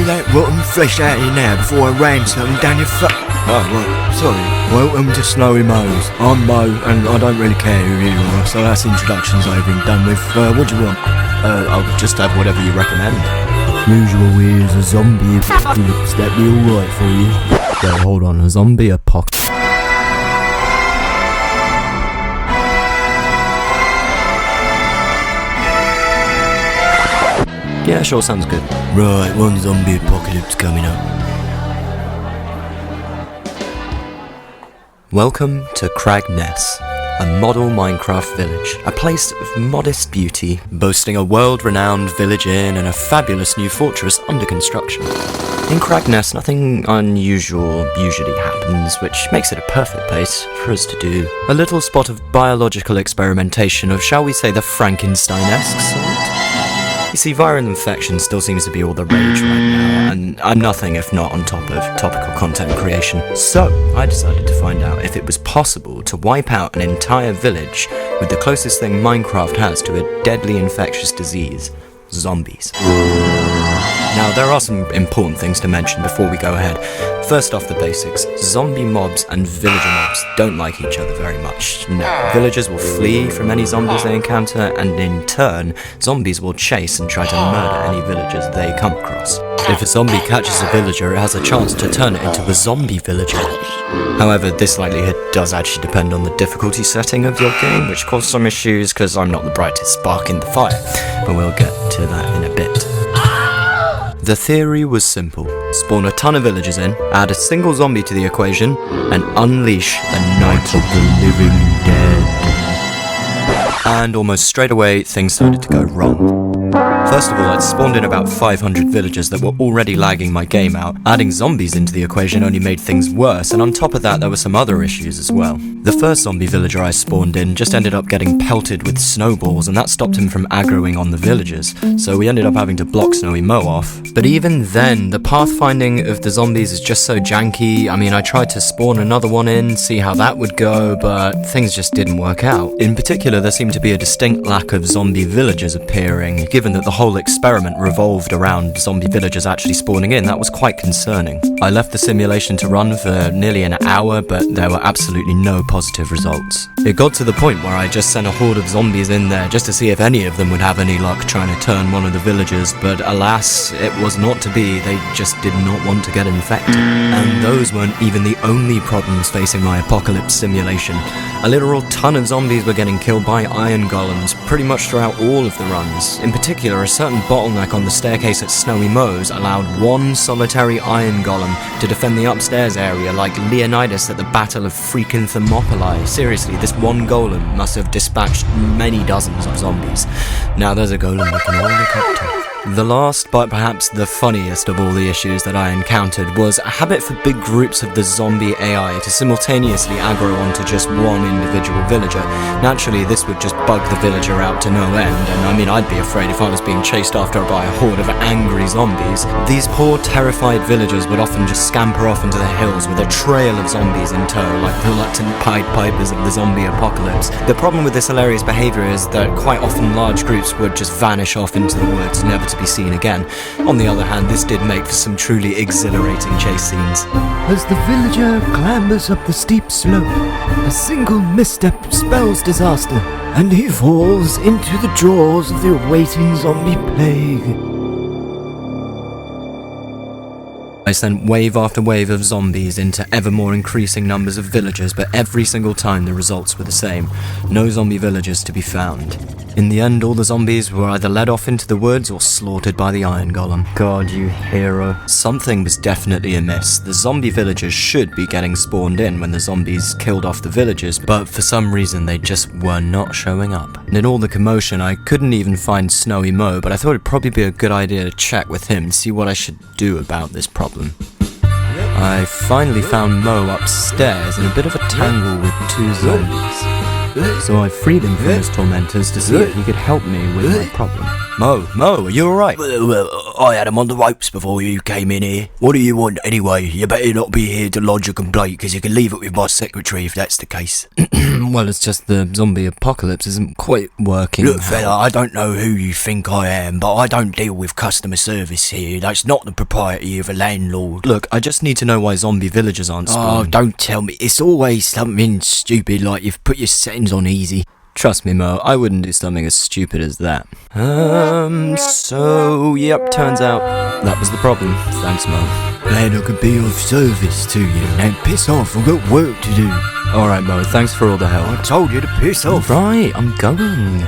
that rotten flesh out of you now before I ram something down your Oh, right, sorry. Welcome to Snowy Mo's. I'm Mo, and I don't really care who you are, so that's introductions over and done with. What do you want? I'll just have whatever you recommend. Usual is a zombie apocalypse. That be alright for you? Wait, hold on, a zombie apocalypse? Yeah, sure, sounds good. Right, one zombie apocalypse coming up. Welcome to Cragness, a model Minecraft village, a place of modest beauty, boasting a world-renowned village inn and a fabulous new fortress under construction. In Cragness, nothing unusual usually happens, which makes it a perfect place for us to do a little spot of biological experimentation of, shall we say, the Frankenstein-esque sort. You see, viral infection still seems to be all the rage right now, and I'm nothing if not on top of topical content creation. So, I decided to find out if it was possible to wipe out an entire village with the closest thing Minecraft has to a deadly infectious disease: zombies. Now, there are some important things to mention before we go ahead. First off, the basics. Zombie mobs and villager mobs don't like each other very much. No, villagers will flee from any zombies they encounter, and in turn, zombies will chase and try to murder any villagers they come across. If a zombie catches a villager, it has a chance to turn it into a zombie villager. However, this likelihood does actually depend on the difficulty setting of your game, which caused some issues because I'm not the brightest spark in the fire, but we'll get to that in a bit. The theory was simple: spawn a ton of villagers in, add a single zombie to the equation, and unleash the Night of the Living Dead. And almost straight away, things started to go wrong. First of all, I'd spawned in about 500 villagers that were already lagging my game out. Adding zombies into the equation only made things worse, and on top of that, there were some other issues as well. The first zombie villager I spawned in just ended up getting pelted with snowballs, and that stopped him from aggroing on the villagers, so we ended up having to block Snowy Mo off. But even then, the pathfinding of the zombies is just so janky. I mean, I tried to spawn another one in, see how that would go, but things just didn't work out. In particular, there seemed to be a distinct lack of zombie villagers appearing. Given that the whole experiment revolved around zombie villagers actually spawning in, that was quite concerning. I left the simulation to run for nearly an hour, but there were absolutely no positive results. It got to the point where I just sent a horde of zombies in there just to see if any of them would have any luck trying to turn one of the villagers, but alas, it was not to be. They just did not want to get infected. And those weren't even the only problems facing my apocalypse simulation. A literal ton of zombies were getting killed by iron golems pretty much throughout all of the runs. In particular, a certain bottleneck on the staircase at Snowy Mo's allowed one solitary iron golem to defend the upstairs area like Leonidas at the Battle of freaking Thermopylae. Seriously, this one golem must have dispatched many dozens of zombies. Now there's a golem we can all look up to. The last, but perhaps the funniest of all the issues that I encountered was a habit for big groups of the zombie AI to simultaneously aggro onto just one individual villager. Naturally, this would just bug the villager out to no end, and I mean, I'd be afraid if I was being chased after by a horde of angry zombies. These poor, terrified villagers would often just scamper off into the hills with a trail of zombies in tow, like the reluctant Pied Pipers of the zombie apocalypse. The problem with this hilarious behaviour is that quite often large groups would just vanish off into the woods, never to be seen again. On the other hand, this did make for some truly exhilarating chase scenes. As the villager clambers up the steep slope, a single misstep spells disaster, and he falls into the jaws of the awaiting zombie plague. I sent wave after wave of zombies into ever more increasing numbers of villagers, but every single time the results were the same. No zombie villagers to be found. In the end, all the zombies were either led off into the woods or slaughtered by the iron golem. God, you hero. Something was definitely amiss. The zombie villagers should be getting spawned in when the zombies killed off the villagers, but for some reason they just were not showing up. And in all the commotion, I couldn't even find Snowy Mo, but I thought it'd probably be a good idea to check with him, see what I should do about this problem. I finally found Mo upstairs in a bit of a tangle with two zombies. So I freed him from his tormentors to see if he could help me with my problem. Mo, are you alright? Well, I had 'em on the ropes before you came in here. What do you want anyway? You better not be here to lodge a complaint, because you can leave it with my secretary if that's the case. Well, it's just the zombie apocalypse isn't quite working. Look, fella, I don't know who you think I am, but I don't deal with customer service here. That's not the propriety of a landlord. Look, I just need to know why zombie villagers aren't spawning. Oh, don't tell me. It's always something stupid, like you've put your settings on easy. Trust me, Mo, I wouldn't do something as stupid as that. Yep, turns out that was the problem. Thanks, Mo. Glad I could be of service to you. Now piss off, I've got work to do. Alright, Mo, thanks for all the help. I told you to piss off. Right, I'm going.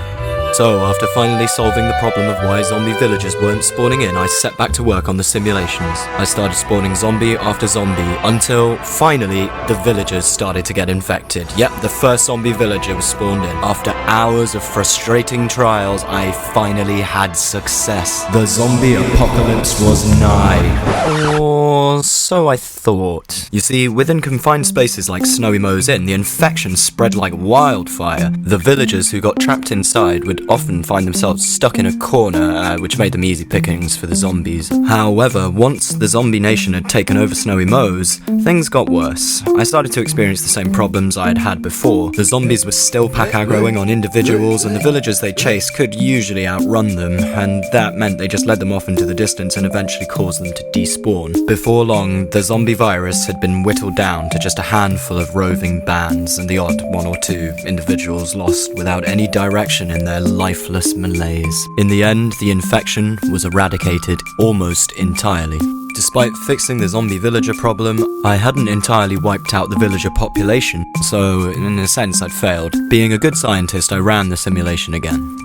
So, after finally solving the problem of why zombie villagers weren't spawning in, I set back to work on the simulations. I started spawning zombie after zombie, until, finally, the villagers started to get infected. Yep, the first zombie villager was spawned in. After hours of frustrating trials, I finally had success. The zombie apocalypse was nigh. Or so I thought. You see, within confined spaces like Snowy Mo's Inn, the infection spread like wildfire. The villagers who got trapped inside would often find themselves stuck in a corner, which made them easy pickings for the zombies. However, once the zombie nation had taken over Snowy Mo's, things got worse. I started to experience the same problems I had had before. The zombies were still pack aggroing on individuals, and the villagers they chased could usually outrun them, and that meant they just led them off into the distance and eventually caused them to despawn. Before long, the zombie virus had been whittled down to just a handful of roving bands, and the odd one or two individuals lost without any direction in their lifeless malaise. In the end, the infection was eradicated almost entirely. Despite fixing the zombie villager problem, I hadn't entirely wiped out the villager population, so in a sense I'd failed. Being a good scientist, I ran the simulation again.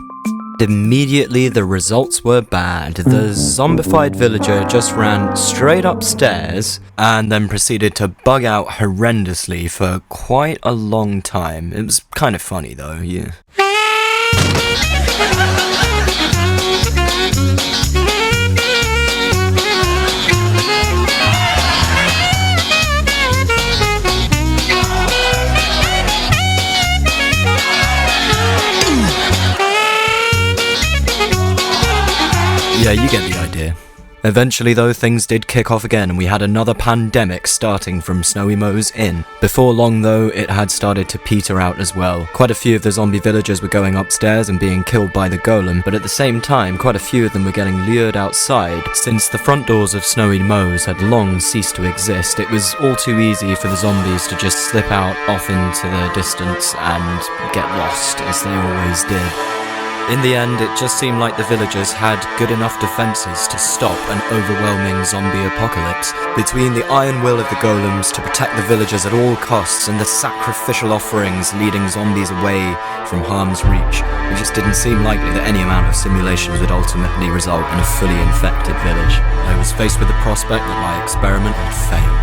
Immediately the results were bad. The zombified villager just ran straight upstairs and then proceeded to bug out horrendously for quite a long time. It was kind of funny though, yeah. Yeah, you get the idea. Eventually though, things did kick off again and we had another pandemic starting from Snowy Mo's Inn. Before long though, it had started to peter out as well. Quite a few of the zombie villagers were going upstairs and being killed by the golem, but at the same time, quite a few of them were getting lured outside. Since the front doors of Snowy Mo's had long ceased to exist, it was all too easy for the zombies to just slip out off into the distance and get lost, as they always did. In the end, it just seemed like the villagers had good enough defences to stop an overwhelming zombie apocalypse. Between the iron will of the golems to protect the villagers at all costs and the sacrificial offerings leading zombies away from harm's reach, it just didn't seem likely that any amount of simulations would ultimately result in a fully infected village. I was faced with the prospect that my experiment had failed.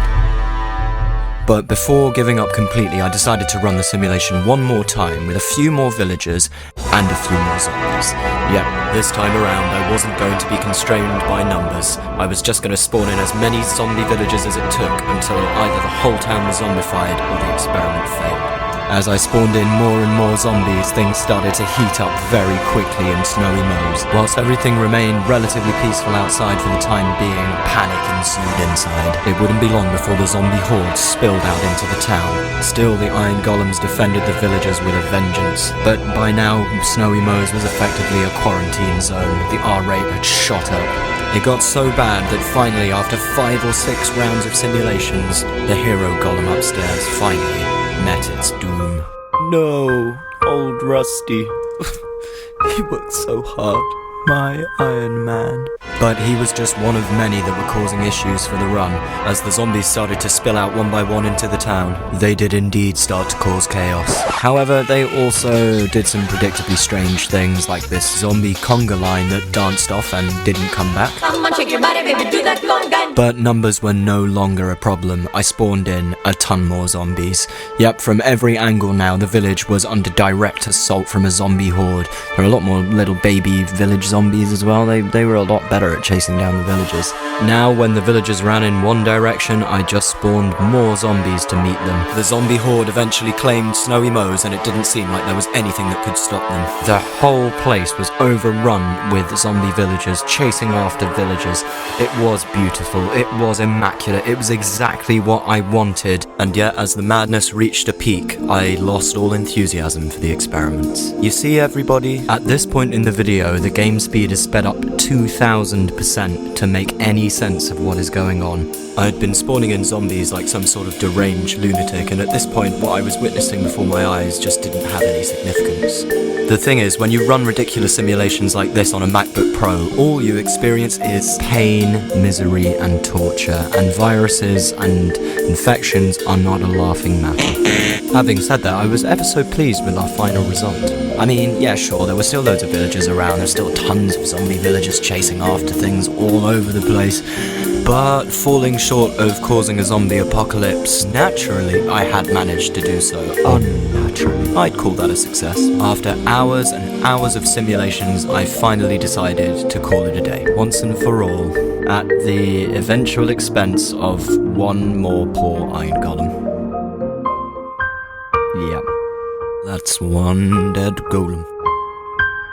But before giving up completely, I decided to run the simulation one more time with a few more villagers and a few more zombies. Yep, this time around I wasn't going to be constrained by numbers. I was just going to spawn in as many zombie villagers as it took until either the whole town was zombified or the experiment failed. As I spawned in more and more zombies, things started to heat up very quickly in Snowy Mo's. Whilst everything remained relatively peaceful outside for the time being, panic ensued inside. It wouldn't be long before the zombie horde spilled out into the town. Still, the iron golems defended the villagers with a vengeance. But by now, Snowy Mo's was effectively a quarantine zone. The R rate had shot up. It got so bad that finally, after 5 or 6 rounds of simulations, the hero golem upstairs finally met its doom. No, old Rusty. He worked so hard, my Iron Man. But he was just one of many that were causing issues for the run. As the zombies started to spill out one by one into the town, they did indeed start to cause chaos. However, they also did some predictably strange things, like this zombie conga line that danced off and didn't come back. Come on, shake your body, baby, do that conga. But numbers were no longer a problem. I spawned in a ton more zombies. Yep, from every angle now, the village was under direct assault from a zombie horde. There are a lot more little baby village zombies as well. They were a lot better at chasing down the villagers. Now, when the villagers ran in one direction, I just spawned more zombies to meet them. The zombie horde eventually claimed Snowy Mows, and it didn't seem like there was anything that could stop them. The whole place was overrun with zombie villagers chasing after villagers. It was beautiful, it was immaculate, it was exactly what I wanted. And yet, as the madness reached a peak, I lost all enthusiasm for the experiments. You see, everybody, at this point in the video, the game speed is sped up 2000% to make any sense of what is going on. I had been spawning in zombies like some sort of deranged lunatic, and at this point what I was witnessing before my eyes just didn't have any significance. The thing is, when you run ridiculous simulations like this on a MacBook Pro, all you experience is pain, misery, and torture, and viruses and infections are not a laughing matter. Having said that, I was ever so pleased with our final result. I mean, yeah, sure, there were still loads of villagers around, there's still tons of zombie villagers chasing after things all over the place, but falling short of causing a zombie apocalypse naturally, I had managed to do so unnaturally. I'd call that a success. After hours and hours of simulations, I finally decided to call it a day, once and for all, at the eventual expense of one more poor iron golem. Yep, that's one dead golem.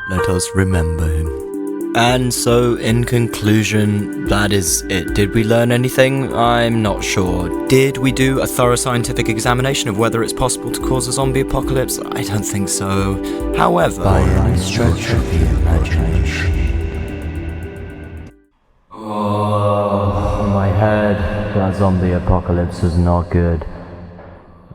Let us remember him. And so, in conclusion, that is it. Did we learn anything? I'm not sure. Did we do a thorough scientific examination of whether it's possible to cause a zombie apocalypse? I don't think so. However, by any stretch of the imagination. Oh, my head. That zombie apocalypse was not good.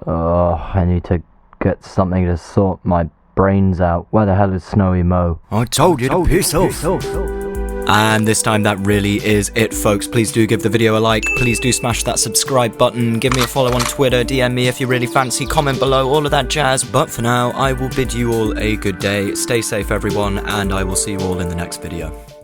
Oh, I need to get something to sort my brains out. Where the hell is Snowy Mo? I told you to piss off. And this time that really is it, folks. Please do give the video a like, please do smash that subscribe button, give me a follow on Twitter, DM me if you really fancy, comment below, all of that jazz. But for now, I will bid you all a good day, stay safe everyone, and I will see you all in the next video.